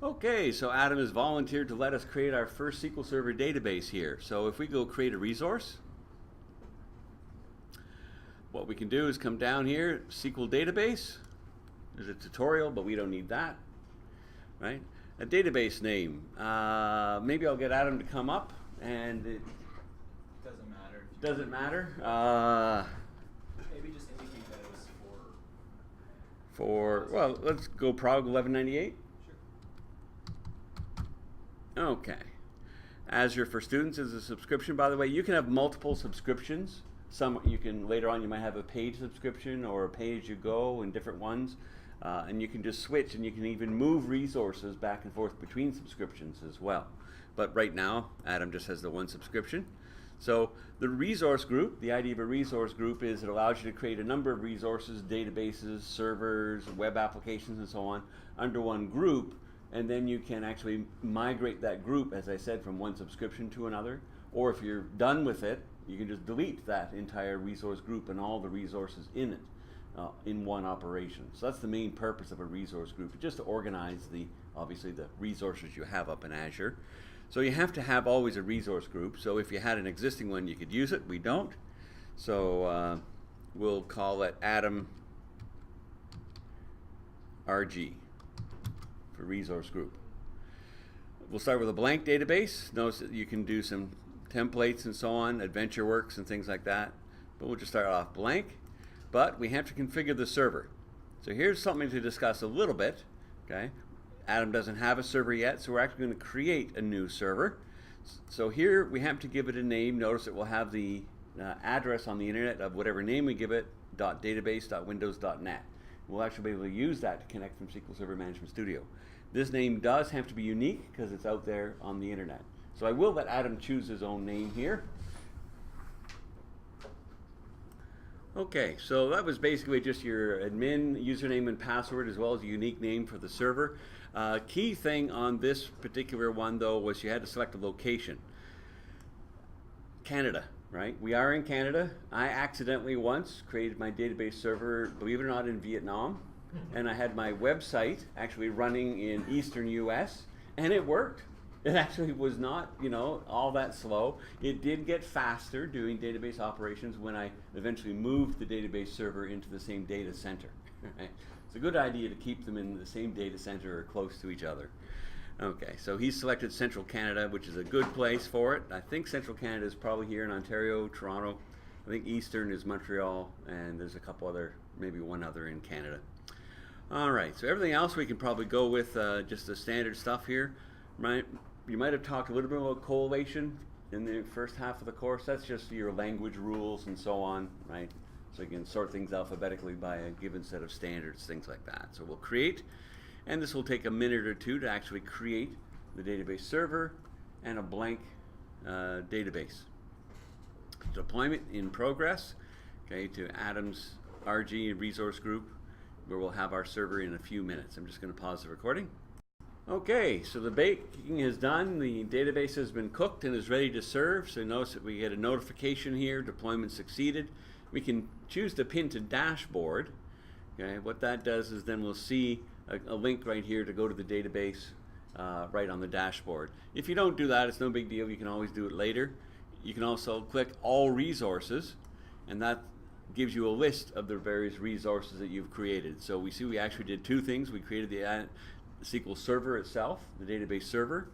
Okay, so Adam has volunteered to let us create our first SQL Server database here. So if we go create a resource, what we can do is come down here, SQL database. There's a tutorial, but we don't need that, right? A database name. Maybe I'll get Adam to come up, and it Doesn't matter. If you doesn't matter. maybe just indicate that it was Well, let's go prog 1198. Sure. Okay. Azure for Students is a subscription, by the way. You can have multiple subscriptions. Some you can, later on, you might have a paid subscription or a pay-as-you-go and different ones. And you can just switch, and you can even move resources back and forth between subscriptions as well. But right now, Adam just has the one subscription. So the resource group, the idea of a resource group is it allows you to create a number of resources, databases, servers, web applications, and so on, under one group, and then you can actually migrate that group, as I said, from one subscription to another. Or if you're done with it, you can just delete that entire resource group and all the resources in it in one operation. So that's the main purpose of a resource group, just to organize obviously the resources you have up in Azure. So you have to have always a resource group. So if you had an existing one, you could use it. We don't. So we'll call it Adam RG for resource group. We'll start with a blank database. Notice that you can do some templates and so on, AdventureWorks and things like that. But we'll just start off blank. But we have to configure the server. So here's something to discuss a little bit. Okay, Adam doesn't have a server yet, so we're actually going to create a new server. So here we have to give it a name. Notice it will have the address on the internet of whatever name we give it, .database.windows.net. We'll actually be able to use that to connect from SQL Server Management Studio. This name does have to be unique because it's out there on the internet. So I will let Adam choose his own name here. Okay, so that was basically just your admin username and password, as well as a unique name for the server. Key thing on this particular one, though, was you had to select a location. Canada, right? We are in Canada. I accidentally once created my database server, believe it or not, in Vietnam. And I had my website actually running in Eastern US, and it worked. It actually was not, all that slow. It did get faster doing database operations when I eventually moved the database server into the same data center. Right? It's a good idea to keep them in the same data center or close to each other. Okay, so he's selected Central Canada, which is a good place for it. I think Central Canada is probably here in Ontario, Toronto. I think Eastern is Montreal, and there's a couple other, maybe one other in Canada. All right, so everything else we can probably go with just the standard stuff here, right? You might have talked a little bit about collation in the first half of the course. That's just your language rules and so on, right? So you can sort things alphabetically by a given set of standards, things like that. So we'll create, and this will take a minute or two to actually create the database server and a blank database. Deployment in progress, okay, to Adam's RG resource group, where we'll have our server in a few minutes. I'm just going to pause the recording. Okay, so the baking is done. The database has been cooked and is ready to serve. So notice that we get a notification here, deployment succeeded. We can choose to pin to dashboard. Okay, what that does is then we'll see a link right here to go to the database right on the dashboard. If you don't do that, it's no big deal. You can always do it later. You can also click all resources, and that gives you a list of the various resources that you've created. So we see we actually did two things. We created the SQL Server itself, the database server,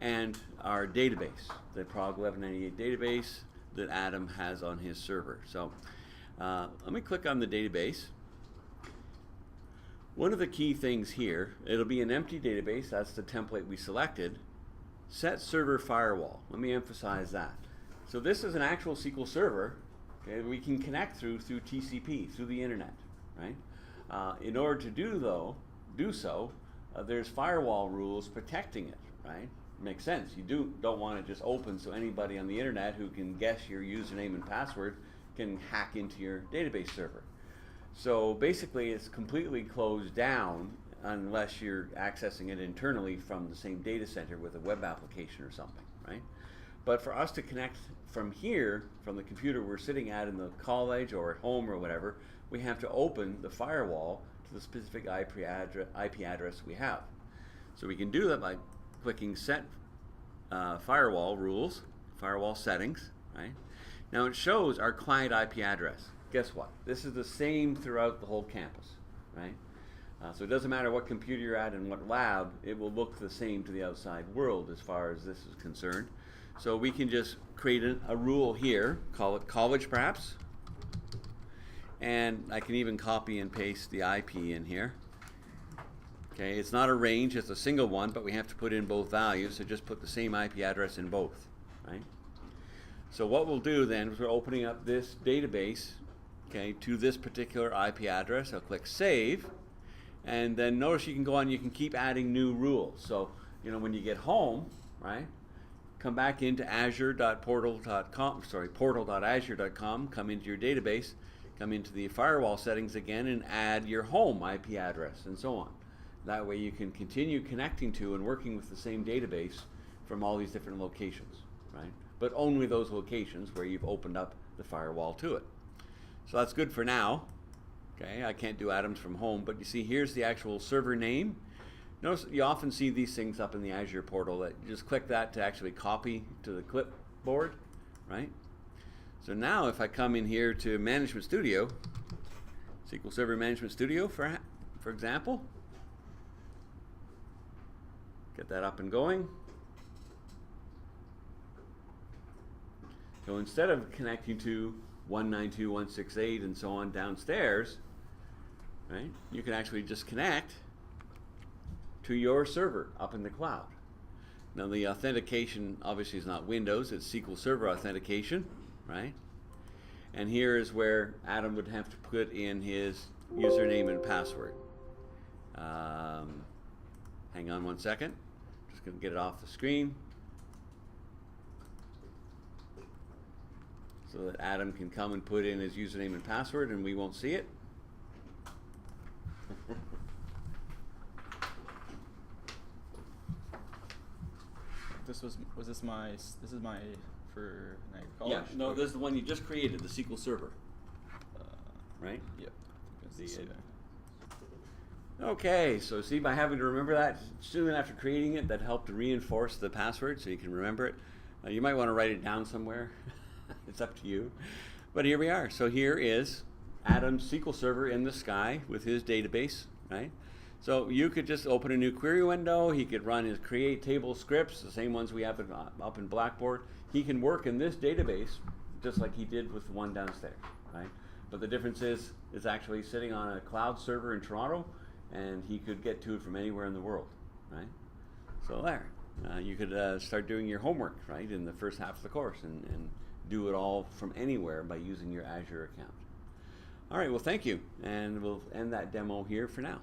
and our database, the prog 1198 database that Adam has on his server. So let me click on the database. One of the key things here, it'll be an empty database. That's the template we selected. Set server firewall. Let me emphasize that. So this is an actual SQL server, okay, we can connect through TCP, through the internet, right? In order to do so, there's firewall rules protecting it, right? Makes sense. You don't want it just open so anybody on the internet who can guess your username and password can hack into your database server. So basically it's completely closed down unless you're accessing it internally from the same data center with a web application or something, right? But for us to connect from here, from the computer we're sitting at in the college or at home or whatever, we have to open the firewall to the specific IP address we have. So we can do that by clicking Set Firewall Rules, Firewall Settings, right? Now it shows our client IP address. Guess what? This is the same throughout the whole campus, right? So it doesn't matter what computer you're at and what lab, it will look the same to the outside world as far as this is concerned. So we can just create a rule here, call it college perhaps, and I can even copy and paste the IP in here. Okay, it's not a range, it's a single one, but we have to put in both values, so just put the same IP address in both, right? So what we'll do then is we're opening up this database, okay, to this particular IP address. I'll click Save, and then notice you can go on, you can keep adding new rules. So, you know, when you get home, right, come back into azure.portal.com, portal.azure.com, come into your database, come into the firewall settings again and add your home IP address and so on. That way you can continue connecting to and working with the same database from all these different locations, right? But only those locations where you've opened up the firewall to it. So that's good for now. Okay, I can't do Adams from home, but you see here's the actual server name. Notice you often see these things up in the Azure portal that you just click that to actually copy to the clipboard, right? So now if I come in here to Management Studio, SQL Server Management Studio for example, get that up and going. So instead of connecting to 192.168 and so on downstairs, right, you can actually just connect to your server up in the cloud. Now the authentication obviously is not Windows, it's SQL Server Authentication, right? And here is where Adam would have to put in his username and password. Hang on one second, just going to get it off the screen so that Adam can come and put in his username and password and we won't see it. This is my for night college? Yeah, no, this is the one you just created, the SQL Server. Right? Yep. Okay, so see, by having to remember that soon after creating it, that helped to reinforce the password so you can remember it. You might want to write it down somewhere. It's up to you. But here we are. So here is Adam's SQL Server in the sky with his database, right? So you could just open a new query window. He could run his create table scripts, the same ones we have up in Blackboard. He can work in this database just like he did with the one downstairs, right? But the difference is it's actually sitting on a cloud server in Toronto, and he could get to it from anywhere in the world, right? So there, you could start doing your homework, right, in the first half of the course and do it all from anywhere by using your Azure account. All right, well, thank you, and we'll end that demo here for now.